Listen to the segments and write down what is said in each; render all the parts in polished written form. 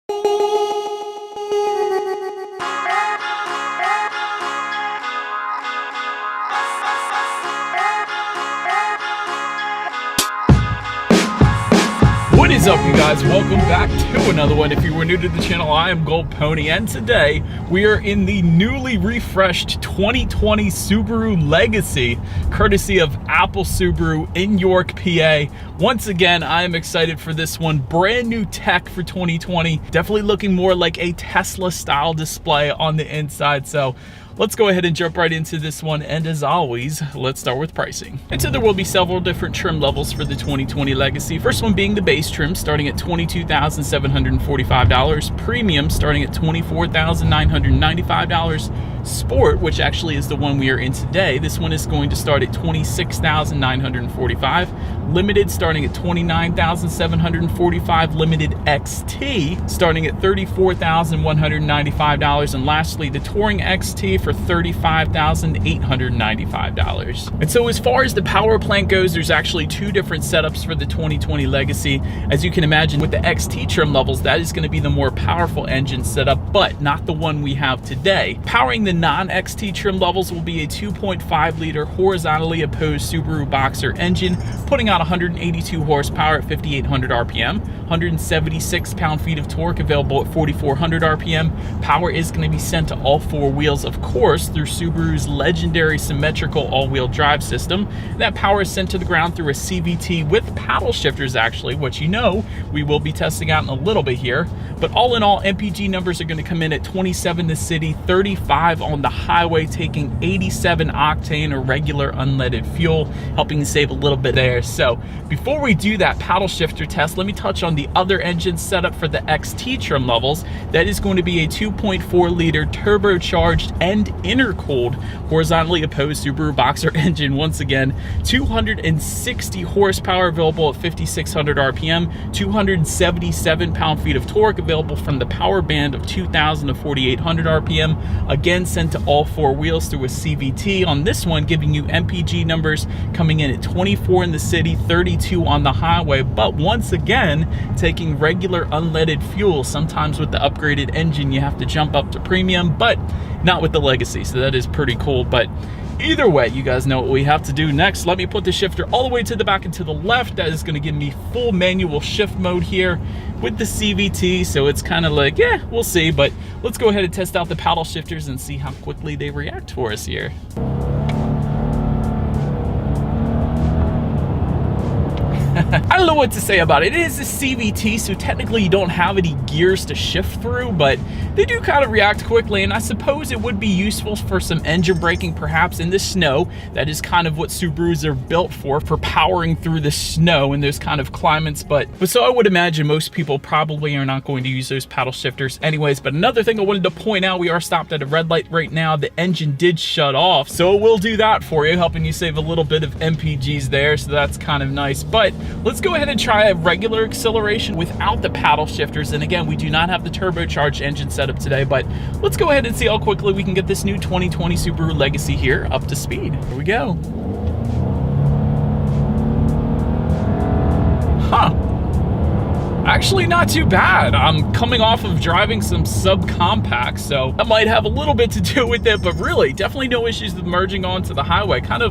What is up, you guys? Welcome back to another one. If you were new to the channel, I am Gold Pony, and today we are in the newly refreshed 2020 Subaru Legacy, courtesy of Apple Subaru in York, PA. Once again, I am excited for this one. Brand new tech for 2020. Definitely looking more like a Tesla style display on the inside. So let's go ahead and jump right into this one, and as always, let's start with pricing. And so there will be several different trim levels for the 2020 Legacy. First one being the base trim, starting at $22,745. Premium, starting at $24,995. Sport, which actually is the one we are in today, this one is going to start at $26,945. Limited, starting at $29,745. Limited XT, starting at $34,195. And lastly, the Touring XT for $35,895. And so as far as the power plant goes, there's actually two different setups for the 2020 Legacy. As you can imagine, with the XT trim levels, that is going to be the more powerful engine setup, but not the one we have today. Powering the non-XT trim levels will be a 2.5 liter horizontally opposed Subaru Boxer engine, putting out 182 horsepower at 5,800 RPM, 176 pound-feet of torque available at 4,400 RPM. Power is going to be sent to all four wheels, of course, through Subaru's legendary symmetrical all-wheel drive system. That power is sent to the ground through a CVT with paddle shifters, actually, which you know we will be testing out in a little bit here. But all in all, MPG numbers are going to come in at 27 in the city, 35 on the highway, taking 87 octane or regular unleaded fuel, helping to save a little bit there. So before we do that paddle shifter test, let me touch on the other engine setup for the XT trim levels. That is going to be a 2.4 liter turbocharged and intercooled horizontally opposed Subaru Boxer engine. Once again, 260 horsepower available at 5,600 RPM, 277 pound-feet of torque available from the power band of 2,000 to 4,800 RPM. Again, sent to all four wheels through a CVT. On this one, giving you MPG numbers coming in at 24 in the city, 32 on the highway, but once again, taking regular unleaded fuel. Sometimes with the upgraded engine, you have to jump up to premium, but not with the Legacy, so that is pretty cool. But either way, you guys know what we have to do next. Let me put the shifter all the way to the back and to the left. That is going to give me full manual shift mode here with the CVT, so it's kind of like, yeah, we'll see. But let's go ahead and test out the paddle shifters and see how quickly they react for us here. I don't know what to say about it. It is a CVT, so technically you don't have any gears to shift through, but they do kind of react quickly, and I suppose it would be useful for some engine braking perhaps in the snow. That is kind of what Subarus are built for powering through the snow in those kind of climates. But so I would imagine most people probably are not going to use those paddle shifters anyways. But another thing I wanted to point out, we are stopped at a red light right now. The engine did shut off, so it will do that for you, helping you save a little bit of MPGs there, so that's kind of nice. But let's go ahead and try a regular acceleration without the paddle shifters. And again, we do not have the turbocharged engine setup today, but let's go ahead and see how quickly we can get this new 2020 Subaru Legacy here up to speed. Here we go. Huh. Actually, not too bad. I'm coming off of driving some subcompacts, so that might have a little bit to do with it, but really, definitely no issues with merging onto the highway. Kind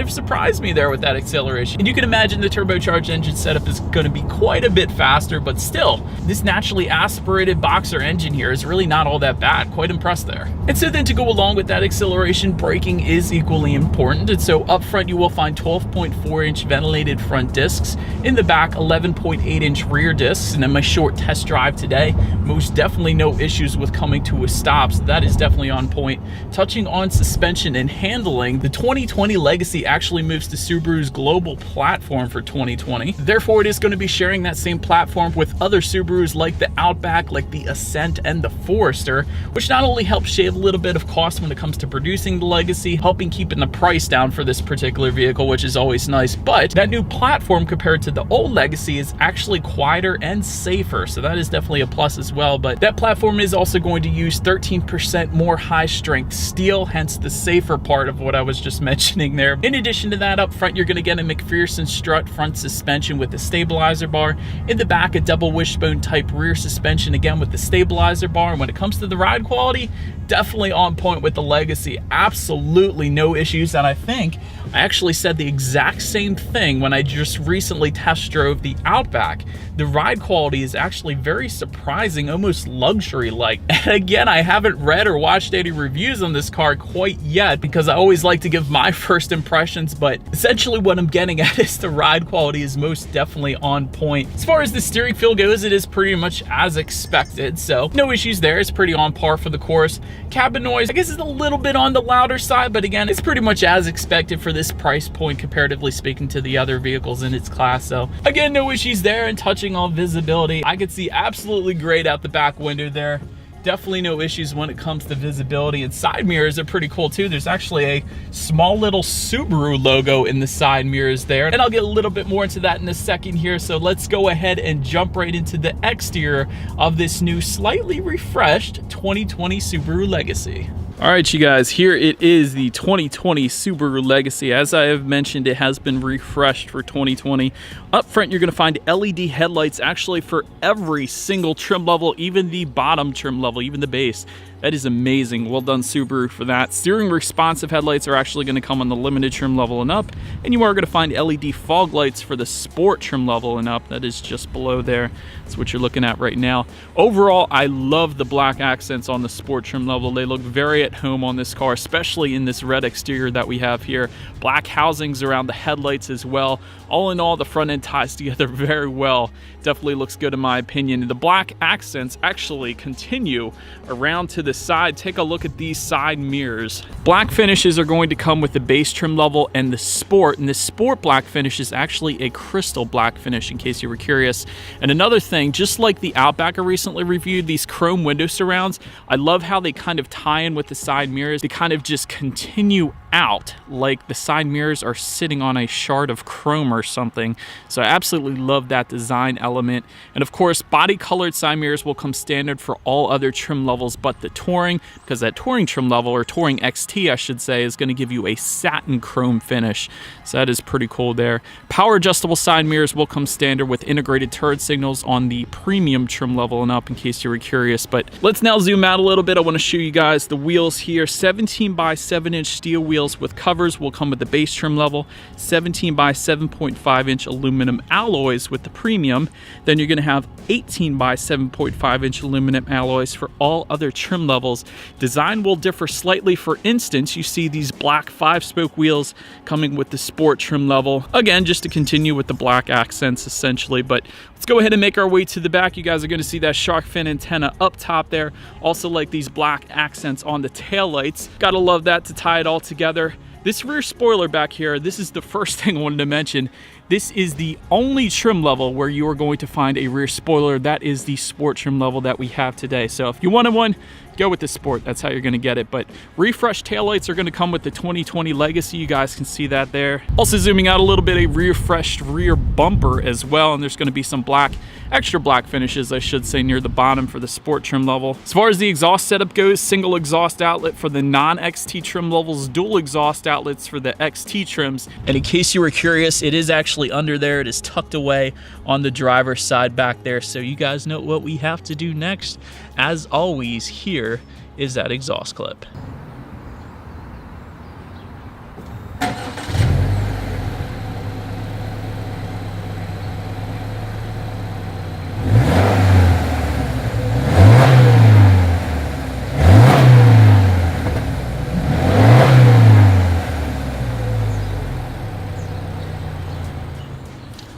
of surprised me there with that acceleration. And you can imagine the turbocharged engine setup is going to be quite a bit faster, but still, this naturally aspirated Boxer engine here is really not all that bad. Quite impressed there. And so then to go along with that acceleration, braking is equally important. And so up front, you will find 12.4-inch ventilated front discs. In the back, 11.8-inch rear discs. And in my short test drive today, most definitely no issues with coming to a stop. So that is definitely on point. Touching on suspension and handling, the 2020 Legacy actually moves to Subaru's global platform for 2020. Therefore, it is going to be sharing that same platform with other Subarus like the Outback, like the Ascent, and the Forester, which not only helps shave a little bit of cost when it comes to producing the Legacy, helping keeping the price down for this particular vehicle, which is always nice, but that new platform compared to the old Legacy is actually quieter and safer, so that is definitely a plus as well. But that platform is also going to use 13% more high-strength steel, hence the safer part of what I was just mentioning there. there. In addition to that, up front, you're going to get a McPherson strut front suspension with the stabilizer bar. In the back, a double wishbone type rear suspension, again with the stabilizer bar. And when it comes to the ride quality, definitely on point with the Legacy. Absolutely no issues. And I think I actually said the exact same thing when I just recently test drove the Outback. The ride quality is actually very surprising, almost luxury-like. And again, I haven't read or watched any reviews on this car quite yet because I always like to give my first impressions, but essentially what I'm getting at is the ride quality is most definitely on point. As far as the steering feel goes, it is pretty much as expected, so no issues there. It's pretty on par for the course. Cabin noise, I guess, is a little bit on the louder side, but again, it's pretty much as expected for this price point, comparatively speaking to the other vehicles in its class. So again, no issues there. And touching on visibility, I could see absolutely great out the back window there. Definitely no issues when it comes to visibility, and side mirrors are pretty cool too. There's actually a small little Subaru logo in the side mirrors there, and I'll get a little bit more into that in a second here. So let's go ahead and jump right into the exterior of this new, slightly refreshed 2020 Subaru Legacy. All right, you guys, here it is, the 2020 Subaru Legacy. As I have mentioned, it has been refreshed for 2020. Up front, you're going to find LED headlights actually for every single trim level, even the bottom trim level, even the base. That is amazing. Well done, Subaru, for that. Steering responsive headlights are actually going to come on the limited trim level and up, and you are going to find LED fog lights for the sport trim level and up. That is just below there. That's what you're looking at right now. Overall, I love the black accents on the sport trim level. They look very at home on this car, especially in this red exterior that we have here. Black housings around the headlights as well. All in all, the front end ties together very well. Definitely looks good in my opinion. The black accents actually continue around to the side. Take a look at these side mirrors. Black finishes are going to come with the base trim level and the sport, and the sport black finish is actually a crystal black finish, in case you were curious. And another thing, just like the Outback I recently reviewed, these chrome window surrounds, I love how they kind of tie in with the side mirrors. They kind of just continue out like the side mirrors are sitting on a shard of chrome or something. So I absolutely love that design element. And of course, body colored side mirrors will come standard for all other trim levels but the Touring, because that Touring trim level, or Touring XT I should say, is going to give you a satin chrome finish. So that is pretty cool there. Power adjustable side mirrors will come standard with integrated turret signals on the premium trim level and up, in case you were curious. But let's now zoom out a little bit. I want to show you guys the wheels here. 17 by 7 inch steel wheels with covers will come with the base trim level. 17 by 7.5 inch aluminum alloys with the premium. Then you're going to have 18 by 7.5 inch aluminum alloys for all other trim levels. Design will differ slightly. For instance, you see these black 5-spoke wheels coming with the sport trim level. Again, just to continue with the black accents essentially. But let's go ahead and make our way to the back. You guys are going to see that shark fin antenna up top there. Also like these black accents on the taillights. Gotta love that to tie it all together. This rear spoiler back here, this is the first thing I wanted to mention. This is the only trim level where you are going to find a rear spoiler. That is the sport trim level that we have today. So if you wanted one, go with the sport. That's how you're going to get it. But refreshed taillights are going to come with the 2020 Legacy. You guys can see that there. Also zooming out a little bit, a refreshed rear bumper as well. And there's going to be some black, extra black finishes, I should say, near the bottom for the sport trim level. As far as the exhaust setup goes, single exhaust outlet for the non-XT trim levels, dual exhaust outlets for the XT trims. And in case you were curious, it is actually under there. It is tucked away on the driver's side back there. So you guys know what we have to do next. As always, here is that exhaust clip.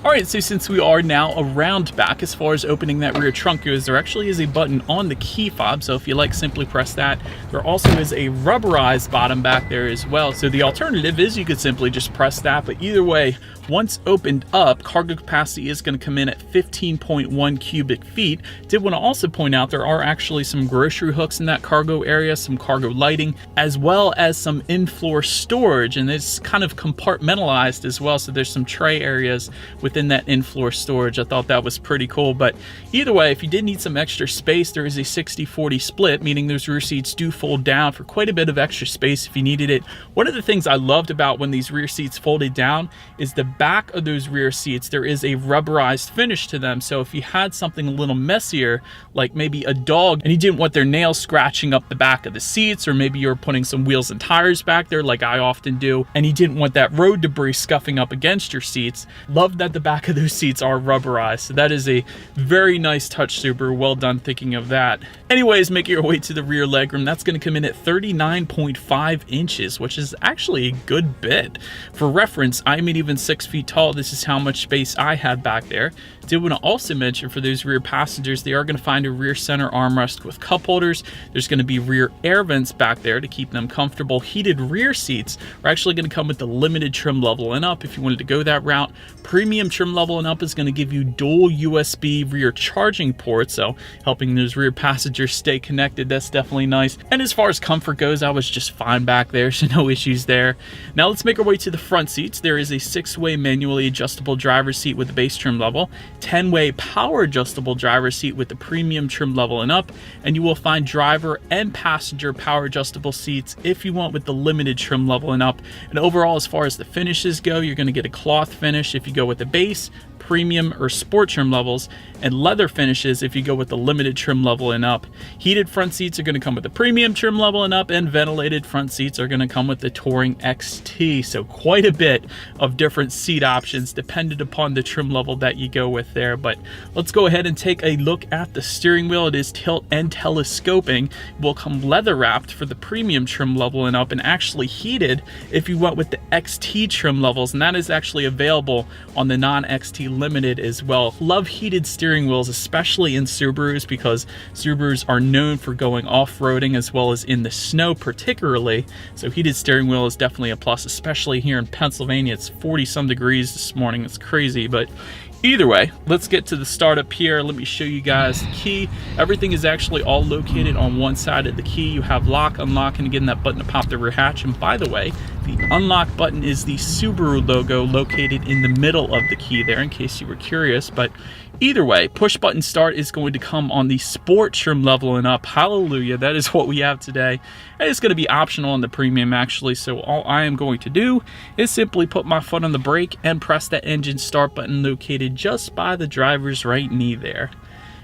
All right, so since we are now around back, as far as opening that rear trunk goes, there actually is a button on the key fob. So if you like, simply press that. There also is a rubberized bottom back there as well. So the alternative is you could simply just press that. But either way, once opened up, cargo capacity is going to come in at 15.1 cubic feet. Did want to also point out there are actually some grocery hooks in that cargo area, some cargo lighting, as well as some in-floor storage. And it's kind of compartmentalized as well. So there's some tray areas within and that in-floor storage. I thought that was pretty cool. But either way, if you did need some extra space, there is a 60-40 split, meaning those rear seats do fold down for quite a bit of extra space if you needed it. One of the things I loved about when these rear seats folded down is the back of those rear seats, there is a rubberized finish to them. So if you had something a little messier, like maybe a dog, and you didn't want their nails scratching up the back of the seats, or maybe you were putting some wheels and tires back there like I often do, and you didn't want that road debris scuffing up against your seats, love that the back of those seats are rubberized. So that is a very nice touch, Subaru. Well done thinking of that. Anyways, making your way to the rear legroom, that's going to come in at 39.5 inches, which is actually a good bit. For reference, I'm even 6 feet tall. This is how much space I had back there. Did want to also mention for those rear passengers, they are going to find a rear center armrest with cup holders. There's going to be rear air vents back there to keep them comfortable. Heated rear seats are actually going to come with the limited trim level and up if you wanted to go that route. Premium trim level and up is going to give you dual USB rear charging ports, so helping those rear passengers stay connected. That's definitely nice. And as far as comfort goes, I was just fine back there, so no issues there. Now let's make our way to the front seats. There is a 6-way manually adjustable driver's seat with the base trim level, 10-way power adjustable driver's seat with the premium trim level and up, and you will find driver and passenger power adjustable seats if you want with the limited trim level and up. And overall, as far as the finishes go, you're going to get a cloth finish if you go with the base, premium, or sport trim levels, and leather finishes if you go with the limited trim level and up. Heated front seats are going to come with the premium trim level and up, and ventilated front seats are going to come with the Touring XT. So quite a bit of different seat options dependent upon the trim level that you go with there. But let's go ahead and take a look at the steering wheel. It is tilt and telescoping. It will come leather wrapped for the premium trim level and up, and actually heated if you went with the XT trim levels, and that is actually available on the non-XT Limited as well. Love heated steering wheels, especially in Subarus, because Subarus are known for going off-roading as well as in the snow particularly. So heated steering wheel is definitely a plus, especially here in Pennsylvania. It's 40-some degrees this morning. It's crazy, but either way, let's get to the startup here. Let me show you guys the key. Everything is actually all located on one side of the key. You have lock, unlock, and again, that button to pop the rear hatch. And by the way, the unlock button is the Subaru logo located in the middle of the key there, in case you were curious. But either way, push button start is going to come on the sport trim level and up. Hallelujah, that is what we have today. And it's going to be optional on the premium actually, so all I am going to do is simply put my foot on the brake and press that engine start button located just by the driver's right knee there.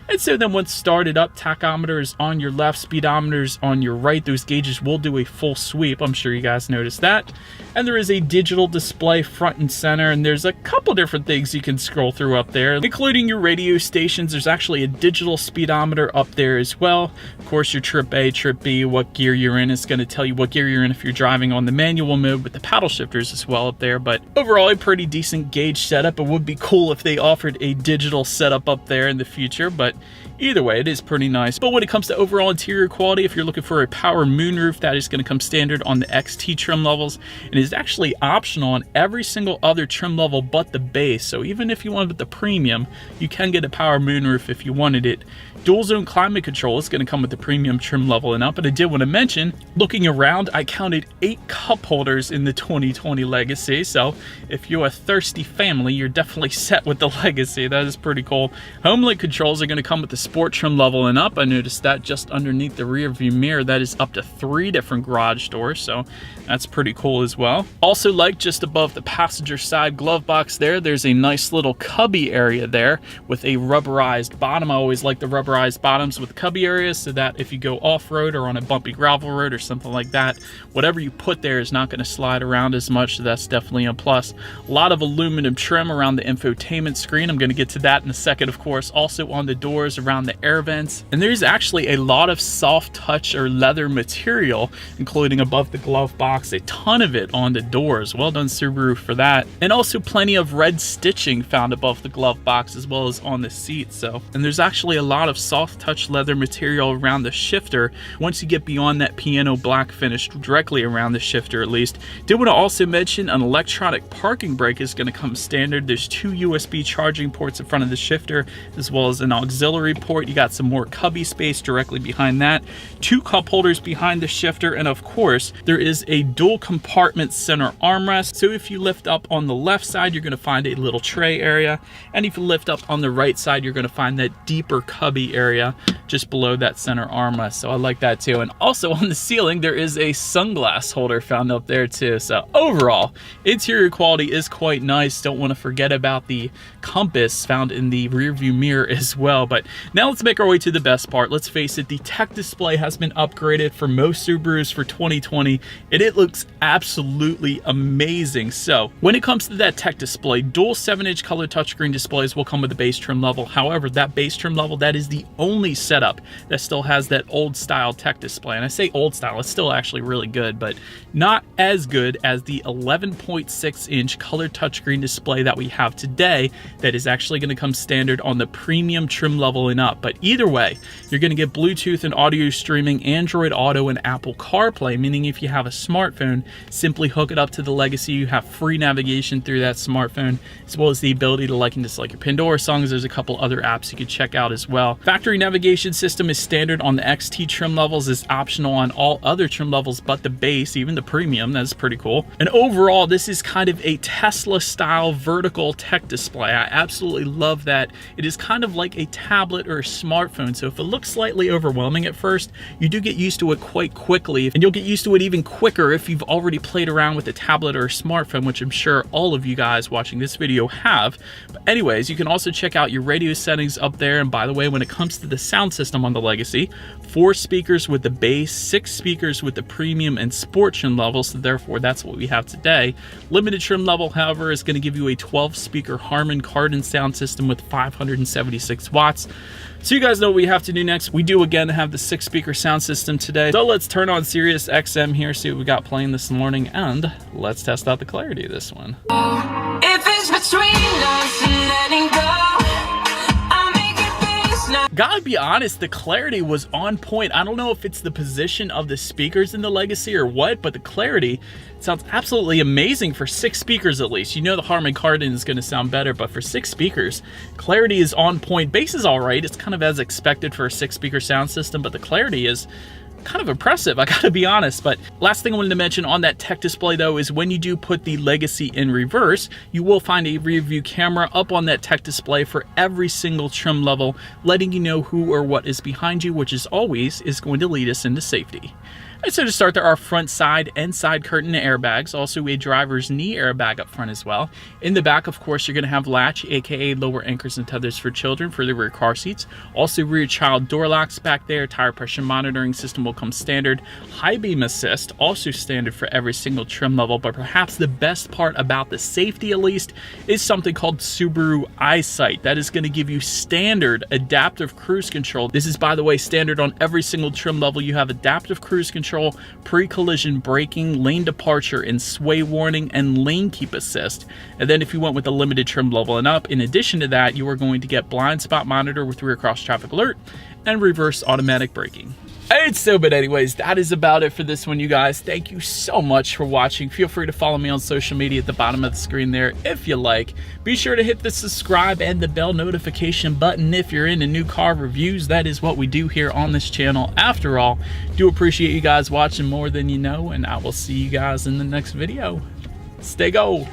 And so then once started up, tachometer is on your left, speedometer is on your right. Those gauges will do a full sweep. I'm sure you guys noticed that. And there is a digital display front and center, and there's a couple different things you can scroll through up there, including your radio stations. There's actually a digital speedometer up there as well. Of course, your trip A, trip B, what gear you're in. It's going to tell you what gear you're in if you're driving on the manual mode with the paddle shifters as well up there. But overall, a pretty decent gauge setup. It would be cool if they offered a digital setup up there in the future, but either way, it is pretty nice. But when it comes to overall interior quality, if you're looking for a power moonroof, that is going to come standard on the XT trim levels, and is actually optional on every single other trim level but the base. So even if you wanted the premium, you can get a power moonroof if you wanted it. Dual zone climate control is going to come with the premium trim level and up. And I did want to mention, looking around, I counted 8 cup holders in the 2020 Legacy. So if you're a thirsty family, you're definitely set with the Legacy. That is pretty cool. Home link controls are going to come with the sport trim level and up. I noticed that just underneath the rear view mirror, that is up to 3 different garage doors, so that's pretty cool as well. Also, like just above the passenger side glove box there's a nice little cubby area there with a rubberized bottom. I always like the rubberized bottoms with cubby areas, so that if you go off-road or on a bumpy gravel road or something like that, whatever you put there is not going to slide around as much, so that's definitely a plus. A lot of aluminum trim around the infotainment screen. I'm going to get to that in a second, of course. Also on the doors, around the air vents, and there's actually a lot of soft touch or leather material, including above the glove box, a ton of it on the doors. Well done, Subaru, for that. And also plenty of red stitching found above the glove box as well as on the seat. And there's actually a lot of soft touch leather material around the shifter once you get beyond that piano black finish directly around the shifter at least. Did want to also mention an electronic parking brake is going to come standard. There's 2 USB charging ports in front of the shifter as well as an auxiliary port. You got some more cubby space directly behind that, 2 cup holders behind the shifter, and of course there is a dual compartment center armrest. So if you lift up on the left side, you're going to find a little tray area, and if you lift up on the right side, you're going to find that deeper cubby area just below that center armrest. So I like that too. And also on the ceiling there is a sunglass holder found up there too. So overall, interior quality is quite nice. Don't want to forget about the compass found in the rear view mirror as well. But now let's make our way to the best part. Let's face it, the tech display has been upgraded for most Subarus for 2020, and it looks absolutely amazing. So when it comes to that tech display, dual 7-inch color touchscreen displays will come with the base trim level. However, that base trim level, that is the only setup that still has that old style tech display. And I say old style, it's still actually really good, but not as good as the 11.6-inch color touchscreen display that we have today that is actually going to come standard on the premium trim level and up. But either way, you're going to get Bluetooth and audio streaming, Android Auto, and Apple CarPlay, meaning if you have a smartphone, simply hook it up to the Legacy. You have free navigation through that smartphone, as well as the ability to like and dislike your Pandora songs. There's a couple other apps you could check out as well. Factory navigation system is standard on the XT trim levels, is optional on all other trim levels but the base, even the premium. That's pretty cool. And overall, this is kind of a Tesla style vertical tech display. I absolutely love that. It is kind of like a tablet or a smartphone, so if it looks slightly overwhelming at first, you do get used to it quite quickly, and you'll get used to it even quicker if you've already played around with a tablet or a smartphone, which I'm sure all of you guys watching this video have. But anyways, you can also check out your radio settings up there. And by the way, when it comes to the sound system on the Legacy, 4 speakers with the base, 6 speakers with the premium and sport trim levels, so therefore that's what we have today. Limited trim level, however, is going to give you a 12-speaker Harman Kardon sound system with 576 watts. So you guys know what we have to do next. We do again have the 6-speaker sound system today. So let's turn on Sirius XM here, see what we got playing this morning, and let's test out the clarity of this one. If it's between us and letting go, I'll make it face now. Gotta be honest, the clarity was on point. I don't know if it's the position of the speakers in the Legacy or what, but the clarity sounds absolutely amazing for 6 speakers at least. You know the Harman Kardon is going to sound better, but for 6 speakers, clarity is on point. Bass is all right. It's kind of as expected for a 6-speaker sound system, but the clarity is kind of impressive, I gotta be honest. But last thing I wanted to mention on that tech display though is when you do put the Legacy in reverse, you will find a rear view camera up on that tech display for every single trim level, letting you know who or what is behind you, which is always is going to lead us into safety. And so to start, there are front side and side curtain airbags, also a driver's knee airbag up front as well. In the back, of course, you're going to have latch, aka lower anchors and tethers for children for the rear car seats. Also rear child door locks back there. Tire pressure monitoring system will come standard. High beam assist, also standard for every single trim level. But perhaps the best part about the safety, at least, is something called Subaru EyeSight. That is going to give you standard adaptive cruise control. This is, by the way, standard on every single trim level. You have adaptive cruise control, pre-collision braking, lane departure and sway warning, and lane keep assist. And then if you went with a limited trim level and up, in addition to that, you are going to get blind spot monitor with rear cross traffic alert and reverse automatic braking. But anyways, that is about it for this one, you guys. Thank you so much for watching. Feel free to follow me on social media at the bottom of the screen there if you like. Be sure to hit the subscribe and the bell notification button if you're into new car reviews. That is what we do here on this channel. After all, do appreciate you guys watching more than you know, and I will see you guys in the next video. Stay gold.